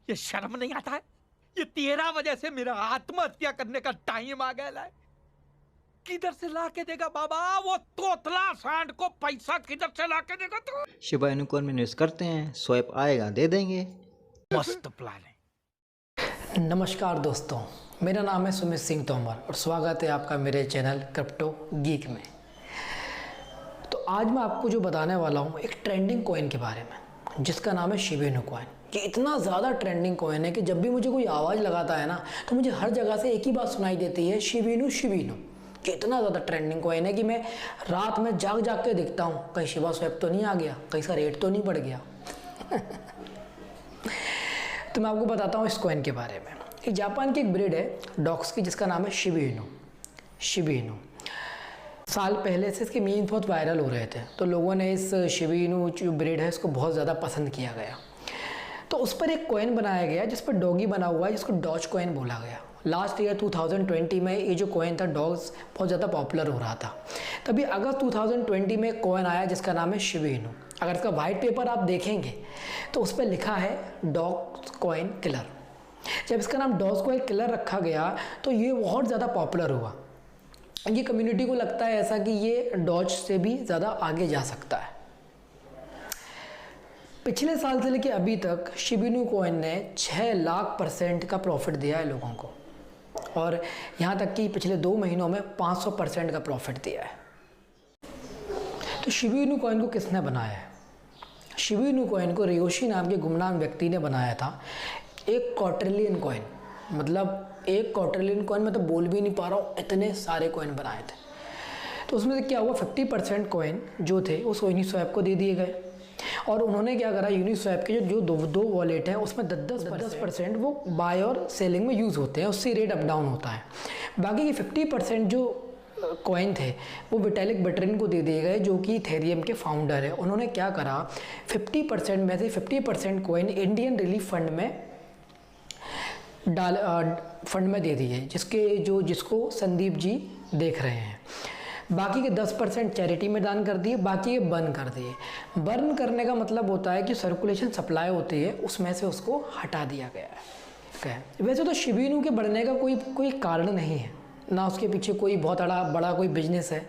ये शर्म नहीं आता है? ये तेरा वजह से मेरा आत्महत्या करने का टाइम आ गया है। किधर से ला के देगा बाबा वो तोतला सांड को? पैसा किधर से ला के देगा तू? शिबा इनू कॉइन में इन्वेस्ट करते हैं, स्वैप आएगा दे देंगे। मस्त प्लान है। नमस्कार दोस्तों, मेरा नाम है सुमित सिंह तोमर और स्वागत है आपका मेरे चैनल क्रिप्टो गीक में। तो आज मैं आपको जो बताने वाला हूँ एक ट्रेंडिंग कॉइन के बारे में जिसका नाम है शिबा इनू कॉइन। ये इतना ज़्यादा ट्रेंडिंग कॉइन है कि जब भी मुझे कोई आवाज़ लगाता है ना तो मुझे हर जगह से एक ही बात सुनाई देती है, शिबा इनू शिबा इनू। कि इतना ज़्यादा ट्रेंडिंग कॉइन है कि मैं रात में जाग जाग के दिखता हूँ कहीं शिबा स्वैप तो नहीं आ गया, कहीं इसका रेट तो नहीं बढ़ गया। तो मैं आपको बताता हूँ इस कॉइन के बारे में। ये जापान की एक ब्रीड है डॉग्स की जिसका नाम है शिबा इनू। शिबा इनू साल पहले से इसके मीम्स बहुत वायरल हो रहे थे, तो लोगों ने इस शिबा इनू जो ब्रीड है इसको बहुत ज़्यादा पसंद किया गया। तो उस पर एक कॉइन बनाया गया जिस पर डॉगी बना हुआ है जिसको डॉज कॉइन बोला गया। लास्ट ईयर 2020 में ये जो कॉइन था डॉग्स बहुत ज़्यादा पॉपुलर हो रहा था। तभी अगस्त 2020 में एक कॉइन आया जिसका नाम है शिबा इनू। अगर इसका वाइट पेपर आप देखेंगे तो उस पर लिखा है डॉग कॉइन किलर। जब इसका नाम डॉग कॉइन किलर रखा गया तो ये बहुत ज़्यादा पॉपुलर हुआ। ये कम्युनिटी को लगता है ऐसा कि ये डॉज से भी ज़्यादा आगे जा सकता है। पिछले साल से लेकर अभी तक शिबा इनू कॉइन ने 6 लाख % का प्रॉफिट दिया है लोगों को, और यहाँ तक कि पिछले 2 महीनों में 500% का प्रॉफिट दिया है। तो शिबा इनू कॉइन को किसने बनाया है? शिबा इनू कॉइन को रियोशी नाम के गुमनाम व्यक्ति ने बनाया था। एक क्वार्टरलियन कॉइन, मतलब 1 क्वार्टरलियन कॉइन मैं तो बोल भी नहीं पा रहा हूँ, इतने सारे कॉइन बनाए थे। तो उसमें से क्या हुआ, 50% कॉइन जो थे उस यूनिस्वैप को दे दिए गए, और उन्होंने क्या करा, यूनिस्वैप के जो दो वॉलेट हैं उसमें 10% वो बाय और सेलिंग में यूज़ होते हैं, उससे रेट अप डाउन होता है। बाकी के 50% जो कॉइन थे वो विटालिक बुटेरिन को दे दिए गए जो कि इथेरियम के फाउंडर है। उन्होंने क्या करा, 50% में से 50% कॉइन इंडियन रिलीफ फंड में फंड में दे दिए, जिसको संदीप जी देख रहे हैं। बाकी के 10% चैरिटी में दान कर दिए, बाकी ये बर्न कर दिए। बर्न करने का मतलब होता है कि सर्कुलेशन सप्लाई होती है उसमें से उसको हटा दिया गया है। वैसे तो शिबा इनू के बढ़ने का कोई कारण नहीं है, ना उसके पीछे कोई बहुत बड़ा कोई बिजनेस है।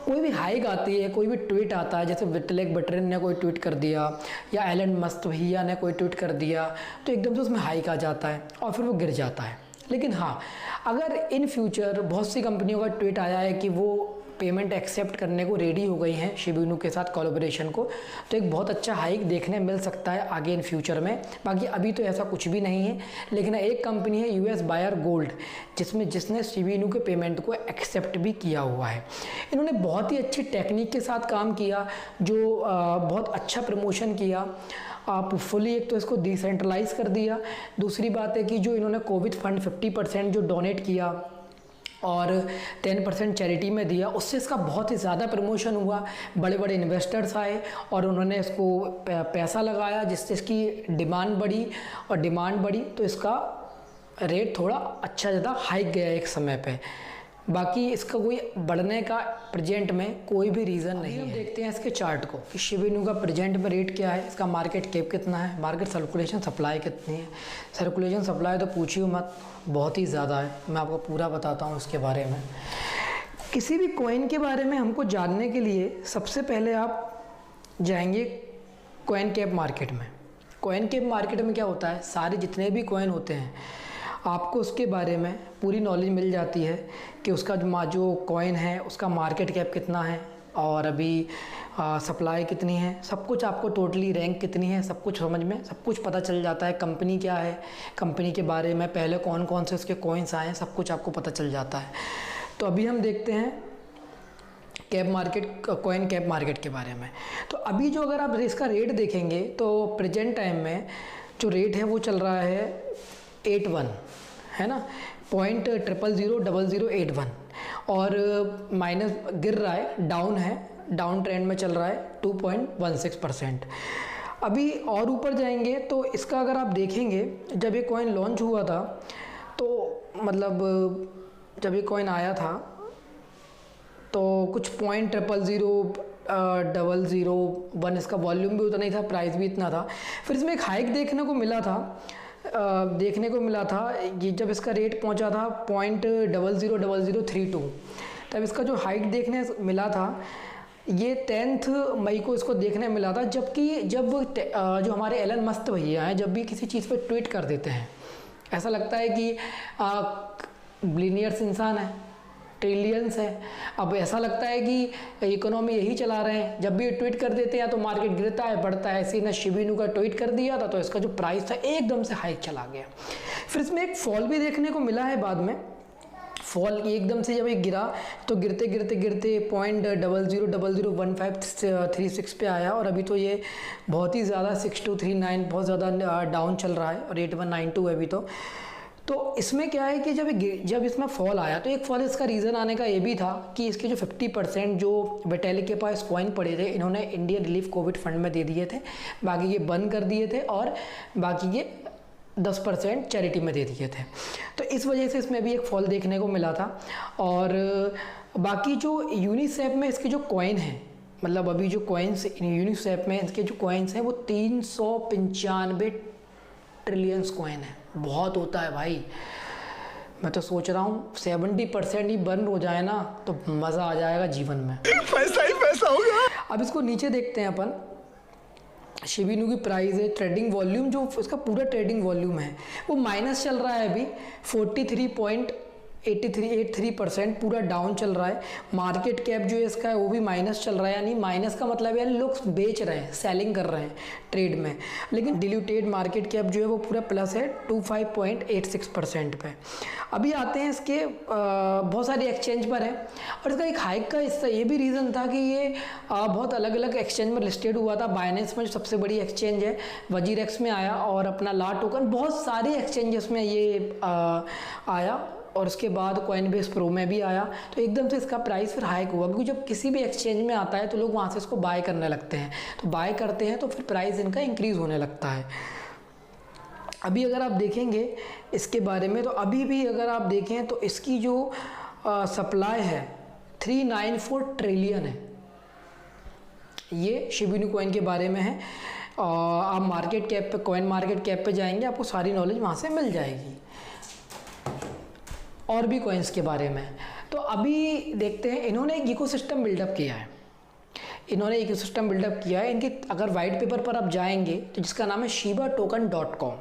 कोई भी हाइक आती है, कोई भी ट्वीट आता है, जैसे विटालिक बुटेरिन ने कोई ट्वीट कर दिया या एलन मस्क भैया ने कोई ट्वीट कर दिया तो एकदम से उसमें हाइक आ जाता है और फिर वो गिर जाता है। लेकिन हाँ, अगर इन फ्यूचर बहुत सी कंपनियों का ट्वीट आया है कि वो पेमेंट एक्सेप्ट करने को रेडी हो गई हैं शिबा इनू के साथ कोलैबोरेशन को, तो एक बहुत अच्छा हाइक देखने मिल सकता है आगे इन फ्यूचर में। बाकी अभी तो ऐसा कुछ भी नहीं है, लेकिन एक कंपनी है यूएस बायर गोल्ड जिसने शिबा इनू के पेमेंट को एक्सेप्ट भी किया हुआ है। इन्होंने बहुत ही अच्छी टेक्निक के साथ काम किया, जो बहुत अच्छा प्रमोशन किया। आप फुली एक तो इसको डिसेंट्रलाइज कर दिया। दूसरी बात है कि जो इन्होंने कोविड फंड 50% जो डोनेट किया और 10% चैरिटी में दिया, उससे इसका बहुत ही ज़्यादा प्रमोशन हुआ। बड़े बड़े इन्वेस्टर्स आए और उन्होंने इसको पैसा लगाया, जिससे इसकी डिमांड बढ़ी तो इसका रेट थोड़ा अच्छा ज़्यादा हाइक गया एक समय पे। बाकी इसका कोई बढ़ने का प्रेजेंट में कोई भी रीज़न नहीं है। देखते हैं इसके चार्ट को कि शिबा इनू का प्रेजेंट में रेट क्या है, इसका मार्केट कैप कितना है, मार्केट सर्कुलेशन सप्लाई कितनी है। सर्कुलेशन सप्लाई तो पूछिए मत, बहुत ही ज़्यादा है। मैं आपको पूरा बताता हूँ इसके बारे में। किसी भी कॉइन के बारे में हमको जानने के लिए सबसे पहले आप जाएंगे कॉइन कैप मार्केट में। कॉइन कैप मार्केट में क्या होता है, सारे जितने भी कॉइन होते हैं आपको उसके बारे में पूरी नॉलेज मिल जाती है कि उसका जो कॉइन है उसका मार्केट कैप कितना है और अभी सप्लाई कितनी है, सब कुछ आपको टोटली रैंक कितनी है, सब कुछ समझ में सब कुछ पता चल जाता है। कंपनी क्या है, कंपनी के बारे में पहले कौन कौन से उसके कॉइन्स आए हैं, सब कुछ आपको पता चल जाता है। तो अभी हम देखते हैं cap market, coin cap market के बारे में। तो अभी जो अगर आप इसका रेट देखेंगे तो प्रेजेंट टाइम में जो रेट है वो चल रहा है 81 है ना, 0.0000081 और माइनस गिर रहा है, डाउन ट्रेंड में चल रहा है 2.16%। अभी और ऊपर जाएंगे तो इसका अगर आप देखेंगे, जब ये कॉइन लॉन्च हुआ था तो मतलब जब ये कॉइन आया था तो कुछ 0.000 0.001, इसका वॉल्यूम भी उतना ही था, प्राइस भी इतना था। फिर इसमें एक हाइक देखने को मिला था कि जब इसका रेट पहुंचा था 0.000032, तब इसका जो हाइक देखने मिला था ये 10 मई को इसको देखने मिला था। जबकि जब जो हमारे एलन मस्क भैया हैं, जब भी किसी चीज़ पे ट्वीट कर देते हैं, ऐसा लगता है कि बिलियनियर्स इंसान है, ट्रिलियंस है। अब ऐसा लगता है कि इकोनॉमी यही चला रहे हैं, जब भी ये ट्वीट कर देते हैं तो मार्केट गिरता है, बढ़ता है। ऐसे ही ना शिबा इनू का ट्वीट कर दिया था तो इसका जो प्राइस था एकदम से हाइक चला गया। फिर इसमें एक फॉल भी देखने को मिला है बाद में। फॉल एकदम से जब ये गिरा तो गिरते 0.00001536 पे आया, और अभी तो ये बहुत ही ज़्यादा 6239 बहुत ज़्यादा डाउन चल रहा है, और 8192 है अभी तो इसमें क्या है कि जब इसमें फॉल आया तो एक फॉल इसका रीज़न आने का ये भी था कि इसके जो 50% जो विटेलिक के पास कॉइन पड़े थे, इन्होंने इंडियन रिलीफ कोविड फंड में दे दिए थे, बाकी ये बंद कर दिए थे, और बाकी ये 10% चैरिटी में दे दिए थे। तो इस वजह से इसमें भी एक फॉल देखने को मिला था। और बाकी जो यूनिसेफ में इसके जो कॉइन हैं, मतलब अभी जो कॉइन्स यूनिसेफ में इसके जो कॉइन्स हैं वो 395 ट्रिलियंस कॉइन है। बहुत होता है भाई। मैं तो सोच रहा हूँ 70% ही बंद हो जाए ना तो मज़ा आ जाएगा जीवन में। पैसा ही पैसा होगा। अब इसको नीचे देखते हैं अपन। शिबा इनू की प्राइस है, ट्रेडिंग वॉल्यूम जो इसका पूरा ट्रेडिंग वॉल्यूम है वो माइनस चल रहा है अभी 43.83% पूरा डाउन चल रहा है। मार्केट कैप जो है इसका है वो भी माइनस चल रहा है, यानी माइनस का मतलब यानी लोग बेच रहे हैं, सेलिंग कर रहे हैं ट्रेड में। लेकिन डिल्यूटेड मार्केट कैप जो है वो पूरा प्लस है 25.86% पे। अभी आते हैं इसके बहुत सारे एक्सचेंज पर है, और इसका एक हाइक का इसका ये भी रीज़न था कि ये बहुत अलग अलग एक्सचेंज में लिस्टेड हुआ था। बाइनेंस में जो सबसे बड़ी एक्सचेंज है, वजीरेक्स में आया, और अपना ला टोकन, बहुत सारे एक्सचेंजेस में ये आया, और उसके बाद कॉइनबेस प्रो में भी आया। तो एकदम से इसका प्राइस फिर हाइक हुआ, क्योंकि जब किसी भी एक्सचेंज में आता है तो लोग वहाँ से इसको बाय करने लगते हैं, तो बाय करते हैं तो फिर प्राइस इनका इंक्रीज़ होने लगता है। अभी अगर आप देखेंगे इसके बारे में, तो अभी भी अगर आप देखें तो इसकी जो सप्लाई है 394 ट्रिलियन है। ये शिबा इनू कॉइन के बारे में है। आप मार्केट कैप पे, कॉइन मार्केट कैप पे जाएंगे, आपको सारी नॉलेज वहाँ से मिल जाएगी, और भी कॉइन्स के बारे में। तो अभी देखते हैं, इन्होंने एक इकोसिस्टम बिल्डअप किया है। इनके अगर वाइट पेपर पर आप जाएंगे तो जिसका नाम है shibatoken.com,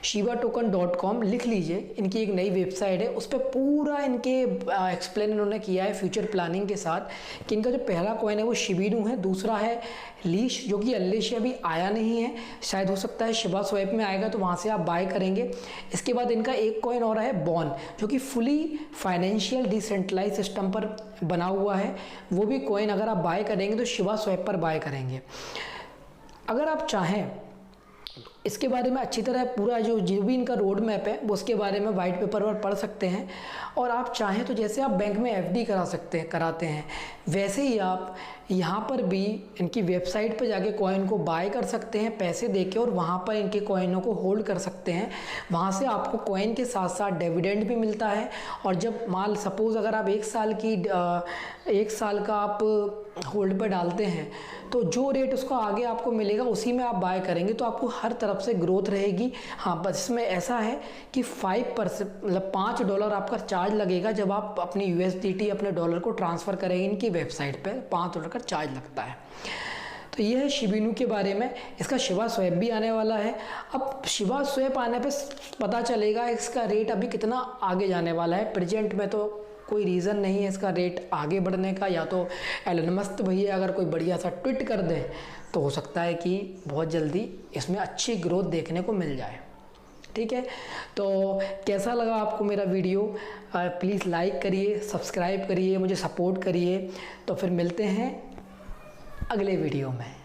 shibatoken.com लिख लीजिए। इनकी एक नई वेबसाइट है, उस पर पूरा इनके एक्सप्लेन इन्होंने किया है फ्यूचर प्लानिंग के साथ कि इनका जो पहला कॉइन है वो शिबा इनू है, दूसरा है लीश, जो कि अनलेश अभी आया नहीं है, शायद हो सकता है शिबा स्वैप में आएगा तो वहाँ से आप बाय करेंगे। इसके बाद इनका एक कॉइन और है बॉन, जो कि फुली फाइनेंशियल डिसेंट्रलाइज सिस्टम पर बना हुआ है। वो भी कॉइन अगर आप बाय करेंगे तो शिबा स्वैप पर बाय करेंगे। अगर आप चाहें इसके बारे में अच्छी तरह पूरा जो भी इनका रोड मैप है वो उसके बारे में वाइट पेपर पर पढ़ सकते हैं, और आप चाहें तो जैसे आप बैंक में एफडी कराते हैं वैसे ही आप यहाँ पर भी इनकी वेबसाइट पर जाके कॉइन को बाय कर सकते हैं पैसे देके, और वहाँ पर इनके कॉइनों को होल्ड कर सकते हैं। वहाँ से आपको कॉइन के साथ साथ डिविडेंड भी मिलता है, और जब माल सपोज़ अगर आप 1 साल का आप होल्ड पर डालते हैं तो जो रेट उसका आगे आपको मिलेगा उसी में आप बाय करेंगे, तो आपको हर तरफ से ग्रोथ रहेगी। हाँ, बस इसमें ऐसा है कि 5% मतलब $5 आपका चार्ज लगेगा जब आप अपनी USDT अपने डॉलर को ट्रांसफ़र करेंगे। इनकी वेबसाइट पे $5 का चार्ज लगता है। तो ये है शिबा इनू के बारे में। इसका शिबा स्वैप भी आने वाला है। अब शिबा स्वैप आने पे पता चलेगा इसका रेट अभी कितना आगे जाने वाला है। प्रेजेंट में तो कोई रीज़न नहीं है इसका रेट आगे बढ़ने का, या तो एलन मस्क भैया अगर कोई बढ़िया सा ट्वीट कर दें तो हो सकता है कि बहुत जल्दी इसमें अच्छी ग्रोथ देखने को मिल जाए। ठीक है, तो कैसा लगा आपको मेरा वीडियो? प्लीज़ लाइक करिए, सब्सक्राइब करिए, मुझे सपोर्ट करिए। तो फिर मिलते हैं अगले वीडियो में।